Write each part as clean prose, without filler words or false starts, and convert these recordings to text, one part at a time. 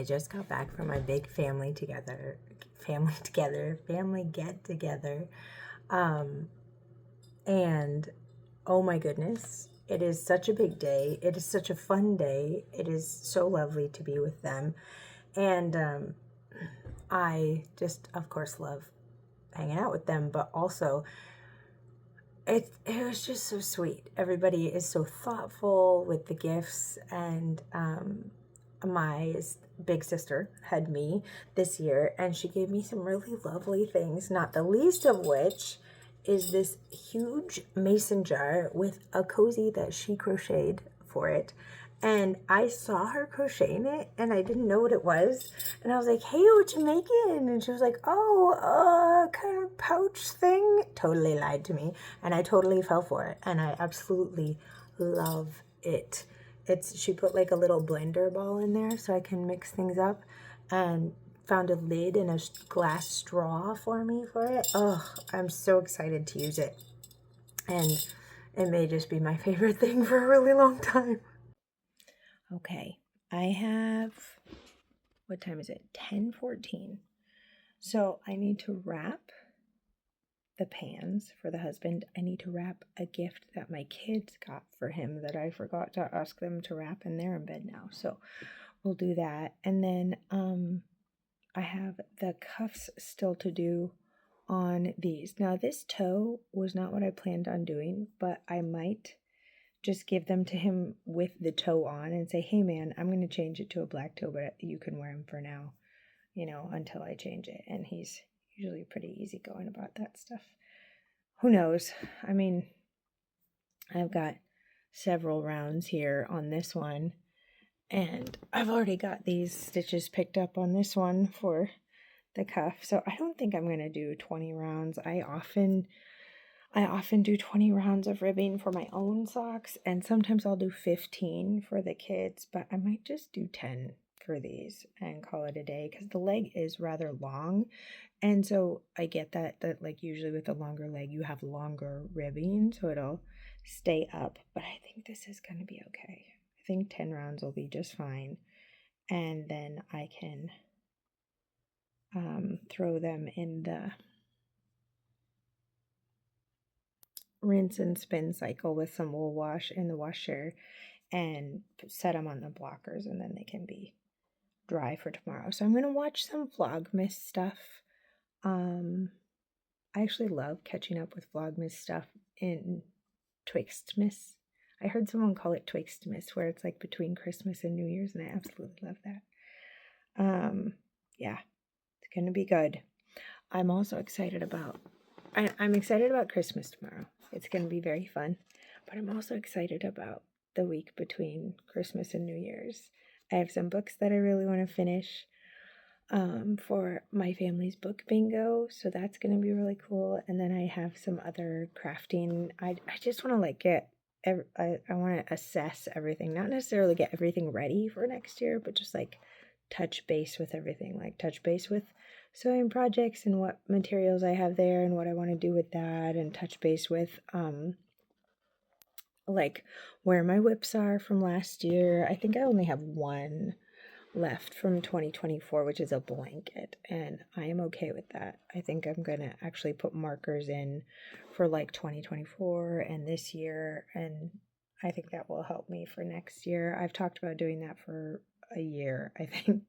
just got back from my big family get together. And oh my goodness, it is such a big day. It is such a fun day. It is so lovely to be with them. And I just, of course, love hanging out with them, but also it was just so sweet. Everybody is so thoughtful with the gifts, and my big sister had me this year, and she gave me some really lovely things, not the least of which is this huge mason jar with a cozy that she crocheted for it. And I saw her crocheting it, and I didn't know what it was. And I was like, hey, what you making? And she was like, oh, kind of pouch thing. Totally lied to me. And I totally fell for it. And I absolutely love it. She put like a little blender ball in there so I can mix things up, and found a lid and a glass straw for me for it. Oh, I'm so excited to use it. And it may just be my favorite thing for a really long time. Okay, I have, what time is it? 10:14. So I need to wrap the pans for the husband. I need to wrap a gift that my kids got for him that I forgot to ask them to wrap, and they're in bed now. So we'll do that. And then I have the cuffs still to do on these. Now this toe was not what I planned on doing, but I might just give them to him with the toe on and say, hey man, I'm going to change it to a black toe, but you can wear them for now, until I change it. And he's usually pretty easygoing about that stuff. Who knows? I mean, I've got several rounds here on this one, and I've already got these stitches picked up on this one for the cuff. So I don't think I'm going to do 20 rounds. I often do 20 rounds of ribbing for my own socks, and sometimes I'll do 15 for the kids, but I might just do 10 for these and call it a day, because the leg is rather long. And so I get that like usually with a longer leg you have longer ribbing, so it'll stay up, but I think this is going to be okay. I think 10 rounds will be just fine, and then I can throw them in the rinse and spin cycle with some wool wash in the washer and set them on the blockers, and then they can be dry for tomorrow. So I'm going to watch some Vlogmas stuff. I actually love catching up with Vlogmas stuff in Twixtmas. I heard someone call it Twixtmas, where it's like between Christmas and New Year's, and I absolutely love that. Yeah, it's going to be good. I'm also excited about I'm excited about Christmas tomorrow. It's going to be very fun. But I'm also excited about the week between Christmas and New Year's. I have some books that I really want to finish for my family's book bingo. So that's going to be really cool. And then I have some other crafting. I just want to I want to assess everything. Not necessarily get everything ready for next year, but just like touch base with everything. Like touch base with sewing projects and what materials I have there and what I want to do with that, and touch base with like where my whips are from last year. I think I only have one left from 2024, which is a blanket, and I am okay with that. I think I'm gonna actually put markers in for like 2024 and this year, and I think that will help me for next year. I've talked about doing that for a year, I think.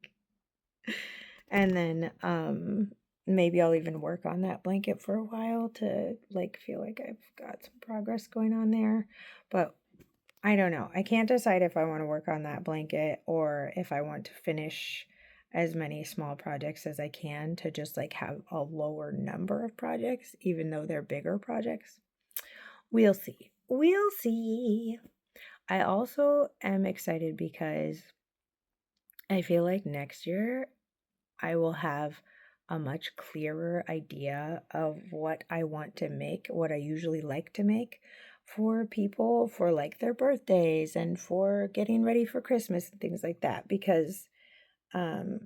And then maybe I'll even work on that blanket for a while to like feel like I've got some progress going on there. But I don't know. I can't decide if I want to work on that blanket or if I want to finish as many small projects as I can to just like have a lower number of projects, even though they're bigger projects. We'll see. We'll see. I also am excited because I feel like next year I will have a much clearer idea of what I want to make, what I usually like to make for people for like their birthdays and for getting ready for Christmas and things like that, because I've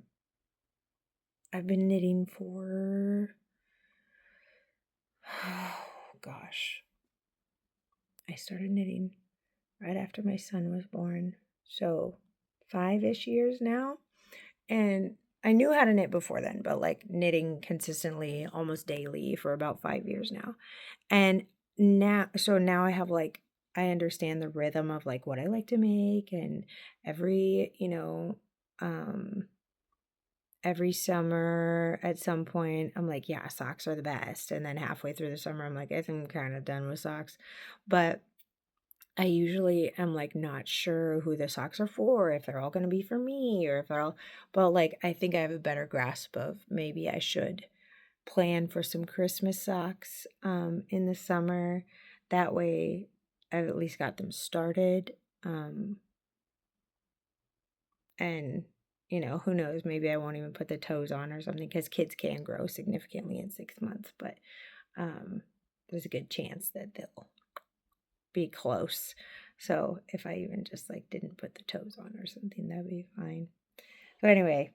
been knitting for, oh gosh, I started knitting right after my son was born, so 5-ish years now. And I knew how to knit before then, but like knitting consistently almost daily for about 5 years now. And now I have like, I understand the rhythm of like what I like to make, and every, every summer at some point I'm like, yeah, socks are the best. And then halfway through the summer I'm like, I think I'm kind of done with socks. But I usually am like not sure who the socks are for, if they're all going to be for me or if they're all, but like I think I have a better grasp of maybe I should plan for some Christmas socks in the summer. That way I've at least got them started. And who knows, maybe I won't even put the toes on or something, because kids can grow significantly in 6 months, but there's a good chance that they'll be close. So if I even just like didn't put the toes on or something, that'd be fine. So anyway,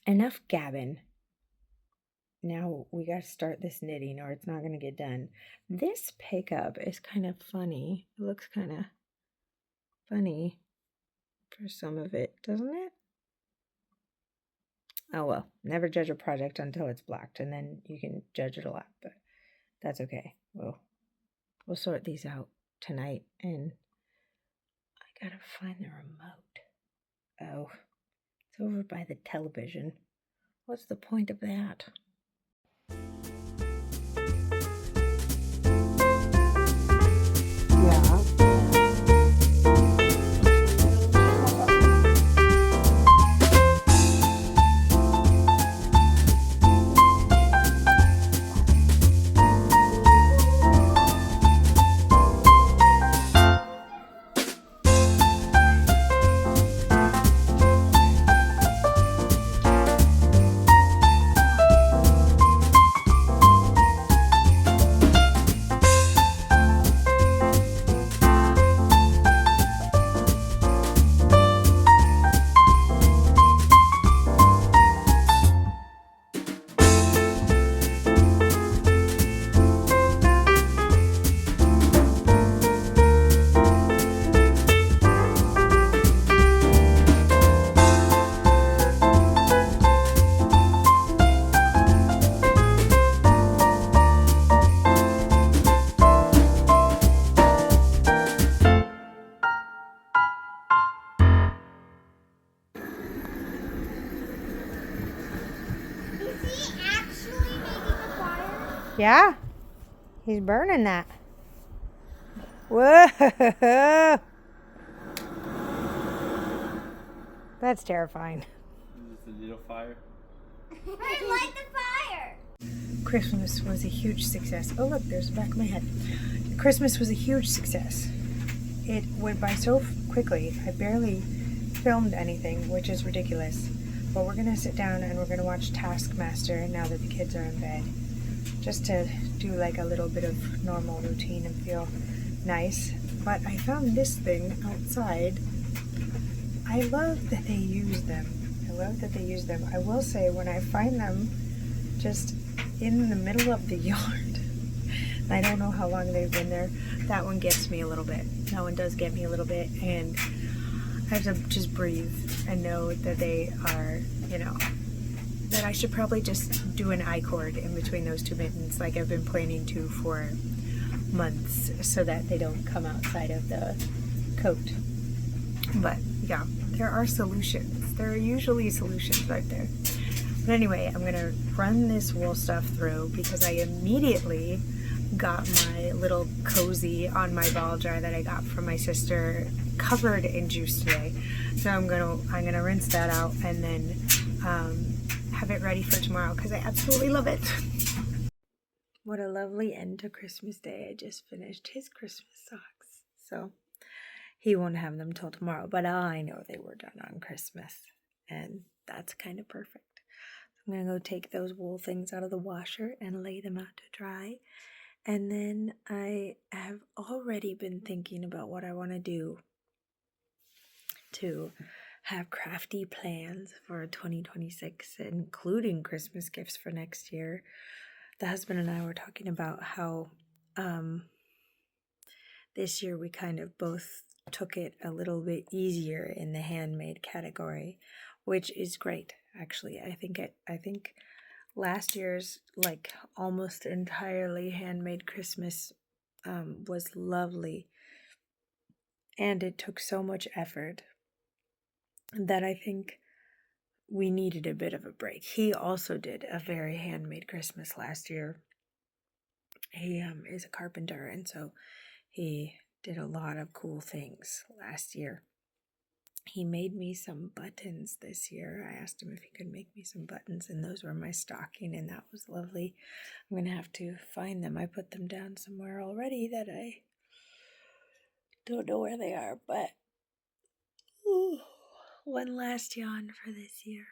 enough gabbing. Now we got to start this knitting or it's not going to get done. This pickup is kind of funny. It looks kind of funny for some of it, doesn't it? Oh well, never judge a project until it's blocked, and then you can judge it a lot, but that's okay. We'll sort these out tonight, and I gotta find the remote. Oh, it's over by the television. What's the point of that? Yeah, he's burning that. Whoa! That's terrifying. Is this a little fire? I light the fire! Christmas was a huge success. Oh look, there's the back of my head. Christmas was a huge success. It went by so quickly. I barely filmed anything, which is ridiculous. But we're gonna sit down and we're gonna watch Taskmaster now that the kids are in bed, just to do like a little bit of normal routine and feel nice. But I found this thing outside. I love that they use them. I will say, when I find them just in the middle of the yard, I don't know how long they've been there, that one gets me a little bit. That one does get me a little bit, and I have to just breathe and know that they are, that I should probably just do an I-cord in between those two mittens like I've been planning to for months, so that they don't come outside of the coat. But yeah, there are solutions. There are usually solutions right there. But anyway, I'm gonna run this wool stuff through because I immediately got my little cozy on my ball jar that I got from my sister covered in juice today. So I'm gonna rinse that out and then have it ready for tomorrow because I absolutely love it. What a lovely end to Christmas Day. I just finished his Christmas socks. So he won't have them till tomorrow, but I know they were done on Christmas, and that's kind of perfect. I'm going to go take those wool things out of the washer and lay them out to dry. And then I have already been thinking about what I want to do to have crafty plans for 2026, including Christmas gifts for next year. The husband and I were talking about how this year we kind of both took it a little bit easier in the handmade category, which is great. Actually, I think last year's like almost entirely handmade Christmas was lovely, and it took so much effort that I think we needed a bit of a break. He also did a very handmade Christmas last year. He is a carpenter, and so he did a lot of cool things last year. He made me some buttons this year. I asked him if he could make me some buttons, and those were my stocking, and that was lovely. I'm going to have to find them. I put them down somewhere already that I don't know where they are, but one last yawn for this year.